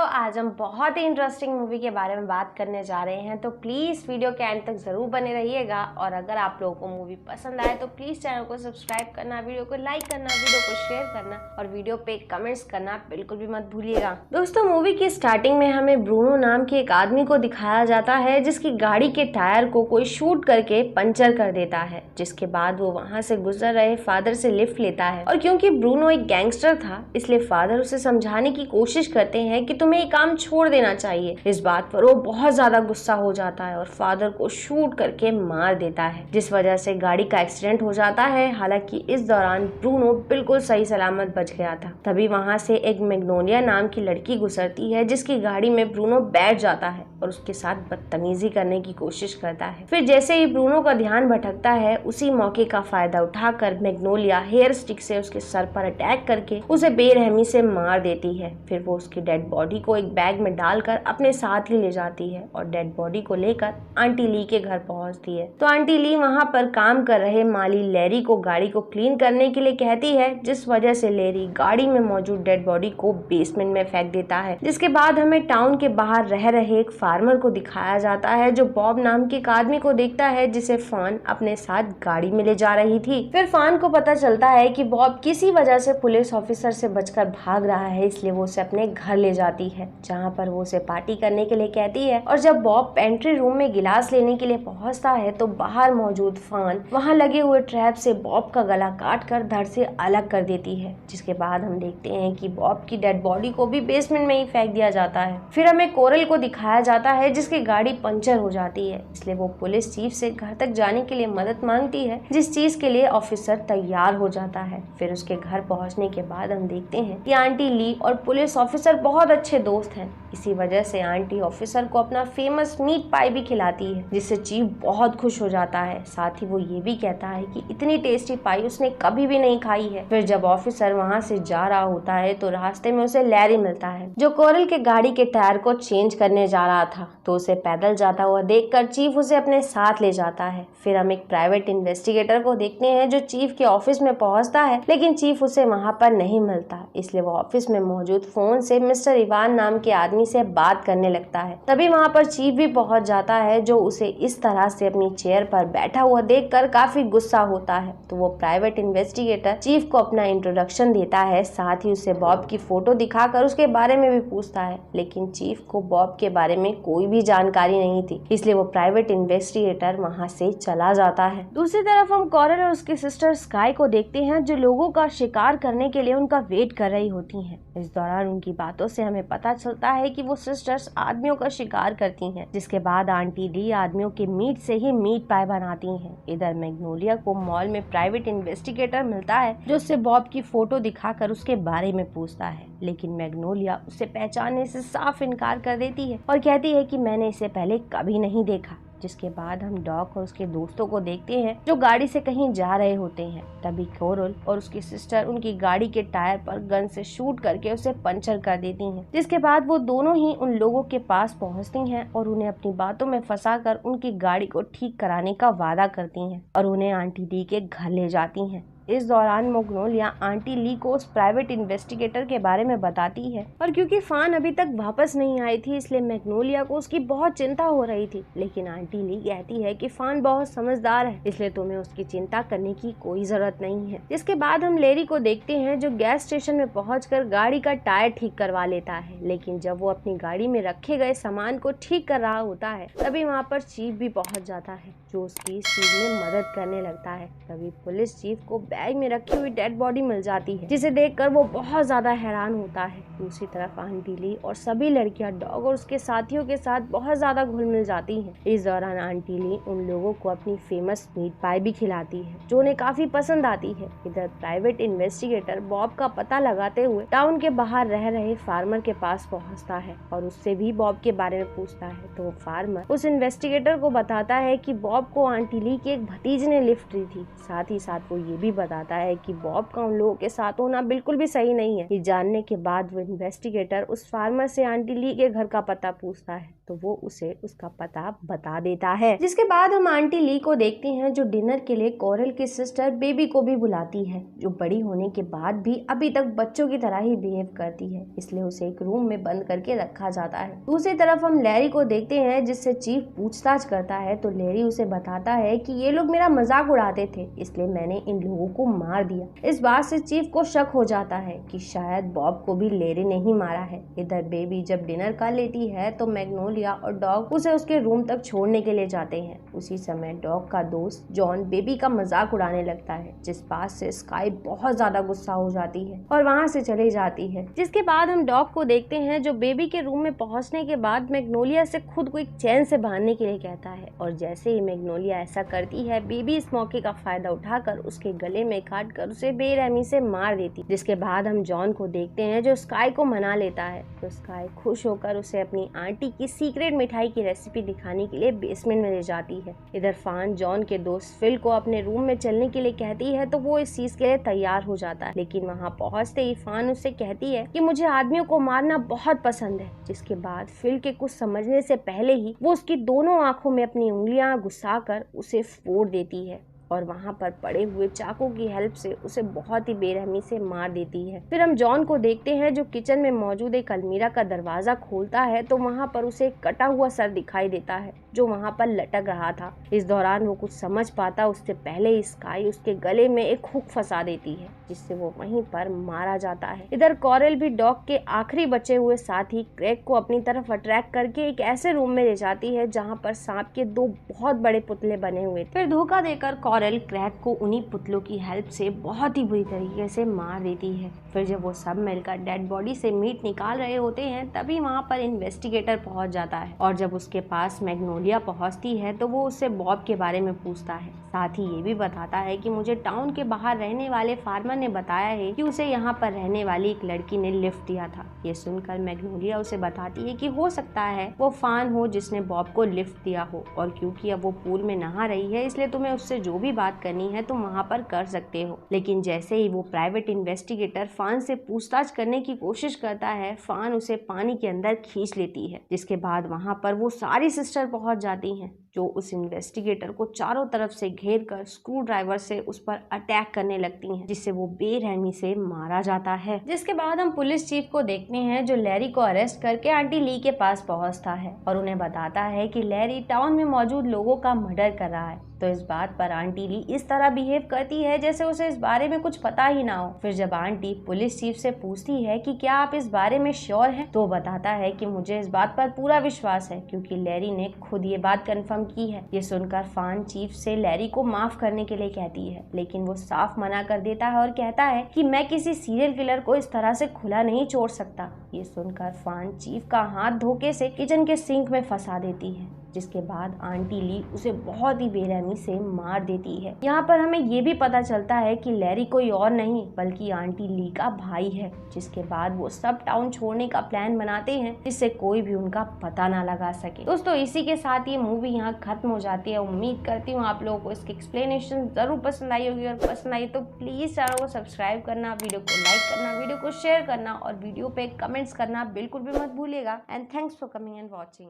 आज हम बहुत ही इंटरेस्टिंग मूवी के बारे में बात करने जा रहे हैं, तो प्लीज़ वीडियो के एंड तक ज़रूर बने रहिएगा। और अगर आप लोगों को मूवी पसंद आए तो प्लीज़ चैनल को सब्सक्राइब करना, वीडियो को लाइक करना, वीडियो को शेयर करना और वीडियो पे कमेंट्स करना बिल्कुल भी मत भूलिएगा। दोस्तों, मूवी की स्टार्टिंग में हमें ब्रूनो नाम के एक आदमी को दिखाया जाता है जिसकी गाड़ी के टायर को कोई शूट करके पंचर कर देता है, जिसके बाद वो वहाँ से गुजर रहे फादर से लिफ्ट लेता है। और क्योंकि ब्रूनो एक गैंगस्टर था, इसलिए फादर उसे समझाने की कोशिश करते हैं कि तुम्हें ये काम छोड़ देना चाहिए। इस बात पर वो बहुत ज्यादा गुस्सा हो जाता है और फादर को शूट करके मार देता है, जिस वजह से गाड़ी का एक्सीडेंट हो जाता है। हालांकि इस दौरान ब्रूनो बिल्कुल सही सलामत बच गया था। तभी वहाँ से एक मैग्नोलिया नाम की लड़की गुजरती है जिसकी गाड़ी में ब्रूनो बैठ जाता है और उसके साथ बदतमीजी करने की कोशिश करता है। फिर जैसे ही ब्रूनो का ध्यान भटकता है, उसी मौके का फायदा उठाकर मैग्नोलिया हेयर स्टिक से उसके सर पर अटैक करके उसे बेरहमी से मार देती है। फिर वो उसकी डेड बॉडी को एक बैग में डालकर अपने साथ ही ले जाती है और डेड बॉडी को लेकर आंटी ली के घर पहुंचती है। तो आंटी ली वहां पर काम कर रहे माली लैरी को गाड़ी को क्लीन करने के लिए कहती है, जिस वजह से लैरी गाड़ी में मौजूद डेड बॉडी को बेसमेंट में फेंक देता है। जिसके बाद हमें टाउन के बाहर रह रहे एक फार्मर को दिखाया जाता है जो बॉब नाम के एक आदमी को देखता है जिसे फान अपने साथ गाड़ी में ले जा रही थी। फिर फान को पता चलता है कि बॉब किसी वजह से पुलिस ऑफिसर से बचकर भाग रहा है, इसलिए वो उसे अपने घर ले जाती है, जहाँ पर वो उसे पार्टी करने के लिए कहती है। और जब बॉब पेंट्री रूम में गिलास लेने के लिए पहुंचता है तो बाहर मौजूद फान वहाँ लगे हुए ट्रैप से बॉब का गला काट कर धड़ से अलग कर देती है। जिसके बाद हम देखते हैं कि बॉब की डेड बॉडी को भी बेसमेंट में ही फेंक दिया जाता है। फिर हमें कोरल को दिखाया जाता है जिसकी गाड़ी पंचर हो जाती है, इसलिए वो पुलिस चीफ से घर तक जाने के लिए मदद मांगती है, जिस चीज के लिए ऑफिसर तैयार हो जाता है। फिर उसके घर पहुंचने के बाद हम देखते हैं कि आंटी ली और पुलिस ऑफिसर बहुत अच्छे दोस्त हैं। इसी वजह से आंटी ऑफिसर को अपना फेमस मीट पाई भी खिलाती है, जिससे चीफ बहुत खुश हो जाता है। साथ ही वो ये भी कहता है कि इतनी टेस्टी पाई उसने कभी भी नहीं खाई है। फिर जब ऑफिसर वहाँ से जा रहा होता है तो रास्ते में उसे लैरी मिलता है जो कोरल के गाड़ी के टायर को चेंज करने जा रहा था, तो उसे पैदल जाता हुआ देखकर चीफ उसे अपने साथ ले जाता है। फिर हम एक प्राइवेट इन्वेस्टिगेटर को देखते हैं जो चीफ के ऑफिस में पहुंचता है, लेकिन चीफ उसे वहां पर नहीं मिलता, इसलिए वो ऑफिस में मौजूद फोन से मिस्टर इवान नाम के आदमी से बात करने लगता है। तभी वहां पर चीफ भी पहुंच जाता है जो उसे इस तरह से अपनी चेयर पर बैठा हुआ देखकर काफी गुस्सा होता है। तो वो प्राइवेट इन्वेस्टिगेटर चीफ को अपना इंट्रोडक्शन देता है, साथ ही उसे बॉब की फोटो दिखाकर उसके बारे में भी पूछता है, लेकिन चीफ को बॉब के बारे में कोई भी जानकारी नहीं थी, इसलिए वो प्राइवेट इन्वेस्टिगेटर वहां से चला जाता है। दूसरी तरफ हम कोरल और उसकी सिस्टर स्काई को देखते हैं जो लोगों का शिकार करने के लिए उनका वेट कर रही होती हैं। इस दौरान उनकी बातों से हमें पता चलता है कि वो सिस्टर्स आदमियों का शिकार करती हैं। जिसके बाद आंटी ली आदमियों के मीट से ही मीट पाई बनाती हैं। इधर मैग्नोलिया को मॉल में प्राइवेट इन्वेस्टिगेटर मिलता है जो उससे बॉब की फोटो दिखाकर उसके बारे में पूछता है, लेकिन मैग्नोलिया उसे पहचानने से साफ इनकार कर देती है और कहती है कि मैंने इसे पहले कभी नहीं देखा। जिसके बाद हम डॉक और उसके दोस्तों को देखते हैं जो गाड़ी से कहीं जा रहे होते हैं। तभी कोरल और उसकी सिस्टर उनकी गाड़ी के टायर पर गन से शूट करके उसे पंचर कर देती हैं। जिसके बाद वो दोनों ही उन लोगों के पास पहुंचती हैं और उन्हें अपनी बातों में फंसाकर उनकी गाड़ी को ठीक कराने का वादा करती हैं और उन्हें आंटी ली के घर ले जाती हैं। इस दौरान मैग्नोलिया आंटी ली को उस प्राइवेट इन्वेस्टिगेटर के बारे में बताती है और क्योंकि फान अभी तक वापस नहीं आई थी, इसलिए मैग्नोलिया को उसकी बहुत चिंता हो रही थी। लेकिन आंटी ली कहती है कि फान बहुत समझदार है, इसलिए तुम्हें उसकी चिंता करने की कोई जरूरत नहीं है। जिसके बाद हम लैरी को देखते हैं जो गैस स्टेशन में पहुंचकर गाड़ी का टायर ठीक करवा लेता है, लेकिन जब वो अपनी गाड़ी में रखे गए सामान को ठीक कर रहा होता है तभी वहाँ पर चीफ भी पहुँच जाता है जो उसकी इस चीज में मदद करने लगता है। तभी पुलिस चीफ को बैग में रखी हुई डेड बॉडी मिल जाती है, जिसे देखकर वो बहुत ज्यादा हैरान होता है। दूसरी तरफ आंटी ली और सभी लड़कियां डॉग और उसके साथियों के साथ बहुत ज्यादा घुल मिल जाती हैं। इस दौरान आंटी ली उन लोगों को अपनी फेमस मीट पाई भी खिलाती है जो उन्हें काफी पसंद आती है। इधर प्राइवेट इन्वेस्टिगेटर बॉब का पता लगाते हुए टाउन के बाहर रह रहे फार्मर के पास पहुँचता है और उससे भी बॉब के बारे में पूछता है। तो फार्मर उस इन्वेस्टिगेटर को बताता है कि बॉब को आंटी ली के एक भतीजे ने लिफ्ट दी थी। साथ ही साथ वो ये भी बताता है कि बॉब का उन लोगों के साथ होना बिल्कुल भी सही नहीं है। ये जानने के बाद वो इन्वेस्टिगेटर उस फार्मर से आंटी ली के घर का पता पूछता है। तो वो उसे उसका पता बता देता है। जिसके बाद हम आंटी ली को देखते हैं जो डिनर के लिए कोरल की सिस्टर बेबी को भी बुलाती है, जो बड़ी होने के बाद भी अभी तक बच्चों की तरह ही बिहेव करती है, इसलिए उसे एक रूम में बंद करके रखा जाता है। दूसरी तरफ हम लैरी को देखते हैं जिससे चीफ पूछताछ करता है तो लैरी उसे बताता है कि ये लोग मेरा मजाक उड़ाते थे, इसलिए मैंने इन लोगों को मार दिया। इस बात से चीफ को शक हो जाता है कि शायद बॉब को भी लैरी ने ही मारा है। इधर बेबी जब डिनर कर लेती है तो मैग्नोलिया और डॉग उसे उसके रूम तक छोड़ने के लिए जाते हैं। उसी समय डॉग का दोस्त जॉन बेबी का मजाक उड़ाने लगता है, जिस बात से स्काई बहुत ज्यादा गुस्सा हो जाती है और वहाँ से चली जाती है। जिसके बाद हम डॉग को देखते हैं जो बेबी के रूम में पहुंचने के बाद मैग्नोलिया से खुद को एक चैन से बांधने के लिए कहता है, और जैसे ही मैग्नोलिया ऐसा करती है बेबी इस मौके का फायदा उठाकर उसके गले में काट कर उसे बेरहमी से मार देती। जिसके बाद हम जॉन को देखते हैं जो स्काई को मना लेता है, तो स्काई खुश होकर उसे अपनी आंटी की सीक्रेट मिठाई की रेसिपी दिखाने के लिए बेसमेंट में ले जाती है। इधर फान जॉन के दोस्त फिल को अपने रूम में चलने के लिए कहती है तो वो इस चीज के लिए तैयार हो जाता है, लेकिन वहाँ पहुँचते ही फान उससे कहती है कि मुझे आदमियों को मारना बहुत पसंद है। जिसके बाद फिल के कुछ समझने से पहले ही वो उसकी दोनों आंखों में अपनी उंगलियां घुसाकर उसे फोड़ देती है और वहाँ पर पड़े हुए चाकू की हेल्प से उसे बहुत ही बेरहमी से मार देती है। फिर हम जॉन को देखते हैं जो किचन में मौजूद एक अलमीरा का दरवाजा खोलता है तो वहाँ पर उसे एक कटा हुआ सर दिखाई देता है जो वहाँ पर लटक रहा था। इस दौरान वो कुछ समझ पाता उससे पहले ही स्काई उसके गले में एक हुक फंसा देती है, जिससे वो वहीं पर मारा जाता है। इधर कोरल भी डॉग के आखिरी बचे हुए साथी क्रैग को अपनी तरफ अट्रैक्ट करके एक ऐसे रूम में ले जाती है जहाँ पर सांप के 2 बहुत बड़े पुतले बने हुए थे। फिर धोखा देकर कोरल क्रैग को उन्हीं पुतलों की हेल्प से बहुत ही बुरी तरीके से मार देती है। फिर जब वो सब मिलकर डेड बॉडी से मीट निकाल रहे होते हैं तभी वहाँ पर इन्वेस्टिगेटर पहुँच जाता है, और जब उसके पास मैग्नोलिया पहुँचती है तो वो उससे बॉब के बारे में पूछता है। साथ ही ये भी बताता है कि मुझे टाउन के बाहर रहने वाले फार्मर ने बताया है कि उसे यहाँ पर रहने वाली एक लड़की ने लिफ्ट दिया था। ये सुनकर मैग्नोलिया उसे बताती है कि हो सकता है वो फान हो जिसने बॉब को लिफ्ट दिया हो, और क्योंकि अब वो पूल में नहा रही है इसलिए तुम्हें उससे जो भी बात करनी है तुम वहाँ पर कर सकते हो। लेकिन जैसे ही वो प्राइवेट इन्वेस्टिगेटर फान से पूछताछ करने की कोशिश करता है, फान उसे पानी के अंदर खींच लेती है। जिसके बाद वहाँ पर वो सारी सिस्टर पहुँच जाती हैं जो उस इन्वेस्टिगेटर को चारों तरफ से घेर कर स्क्रू ड्राइवर से उस पर अटैक करने लगती हैं, जिससे वो बेरहमी से मारा जाता है। जिसके बाद हम पुलिस चीफ को देखते हैं जो लैरी को अरेस्ट करके आंटी ली के पास पहुंचता है और उन्हें बताता है कि लैरी टाउन में मौजूद लोगों का मर्डर कर रहा है। तो इस बात पर आंटी ली इस तरह बिहेव करती है जैसे उसे इस बारे में कुछ पता ही ना हो। फिर जब आंटी पुलिस चीफ से पूछती है कि क्या आप इस बारे में श्योर हैं, तो बताता है कि मुझे इस बात पर पूरा विश्वास है क्योंकि लैरी ने खुद ये बात कंफर्म की है। ये सुनकर फान चीफ से लैरी को माफ करने के लिए कहती है, लेकिन वो साफ मना कर देता है और कहता है कि मैं किसी सीरियल किलर को इस तरह से खुला नहीं छोड़ सकता। ये सुनकर फान चीफ का हाथ धोखे से किचन के सिंक में फंसा देती है, जिसके बाद आंटी ली उसे बहुत ही बेरहमी से मार देती है। यहाँ पर हमें ये भी पता चलता है कि लैरी कोई और नहीं बल्कि आंटी ली का भाई है। जिसके बाद वो सब टाउन छोड़ने का प्लान बनाते हैं जिससे कोई भी उनका पता ना लगा सके। दोस्तों इसी के साथ ये मूवी यहाँ खत्म हो जाती है। उम्मीद करती हूँ आप लोगों को इसकी एक्सप्लेनेशन जरूर पसंद आई होगी, और पसंद आई तो प्लीज चैनल को सब्सक्राइब करना, वीडियो को लाइक करना, वीडियो को शेयर करना और वीडियो पे कमेंट्स करना बिल्कुल भी मत भूलिएगा। And thanks for coming and watching.